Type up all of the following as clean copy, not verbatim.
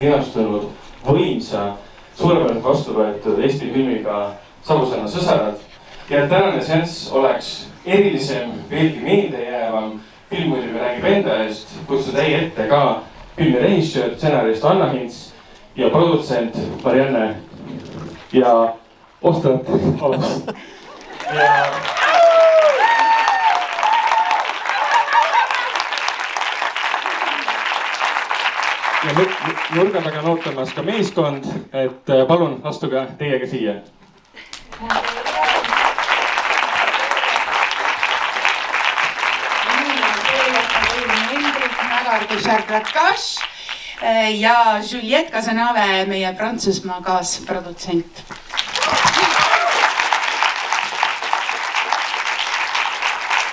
linastunud võimsa, suurepäraselt vastu võetud Eesti filmiga Savusaare sõsarad. Ja tänane seanss oleks erilisem, veelgi meeldejäävam. Film muidugi räägib enda eest, kutsuda teie ette ka filmi režissöör, stsenarist Anna Hints ja produtsent Marianne ja Ostrat Alas. Ja nurga taga on ootamas ka meeskond, et palun astuge teiega siia. Ja Juliette Casanave, meie Prantsusmaa kaasprodutsent.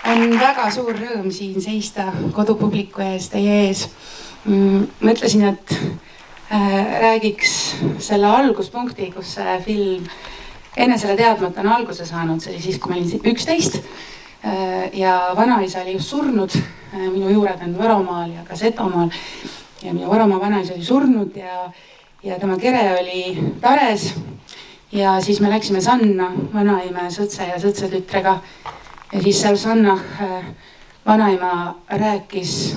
On väga suur rõõm siin seista kodupubliku ees, teie ees. Mõtlesin, et räägiks selle alguspunkti, kus see film enne selle teadmata on alguse saanud. See oli siis, kui ma olin 11 ja vanaisa oli just surnud. Minu juured on Võromaal ja ka Setomaal ja minu Võromaa vanaisa oli surnud ja tema kere oli Tares. Ja siis me läksime Sanna vanaime sõtse ja sõtsetütrega ja siis seal Sanna vanaima rääkis,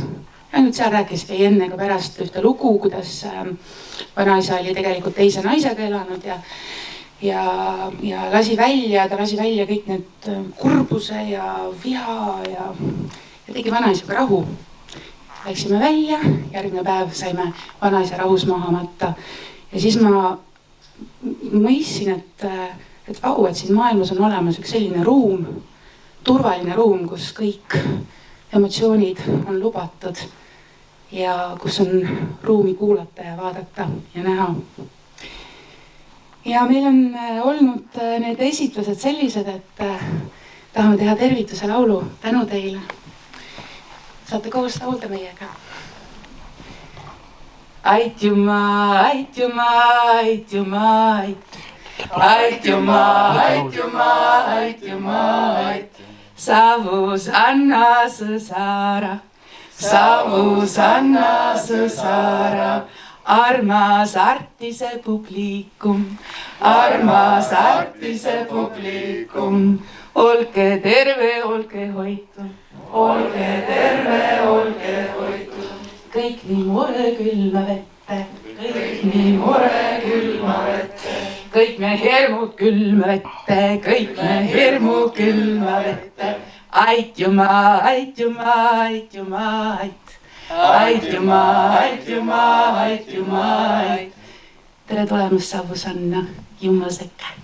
ainult seal rääkiski enne ka pärast ühte lugu, kuidas vanaisa oli tegelikult teise naisega elanud ja lasi välja kõik need kurbuse ja viha ja tegi vanaisaga rahu. Läksime välja, järgmine päev saime vanaisa rahus maha matta ja siis ma mõistsin, et vau, et siin maailmas on olemas üks selline ruum, turvaline ruum, kus kõik emotsioonid on lubatud ja kus on ruumi kuulata ja vaadata ja näha. Ja meil on olnud need esitlused sellised, et tahame teha tervituse laulu tänu teile. Saate koos laulda meiega. Aitjuma, aitjuma, aitjuma, aitjuma, aitjuma, aitjuma, Savus Anna sõsara, Savus Anna sõsara, armas artise publikum, armas artise publikum, olge terve, olge hoitud, olge terve, olge hoitud. Kõik nii mure külma vette, kõik nii mure külma vette, kõik me hirmu külma vette, kõik me hirmu külma vette. Aitjuma, aitjuma, aitjuma, ait. Aitjuma, aitjuma, aitjuma, ait. Tere tulemast, Savusanna Jumasekkä.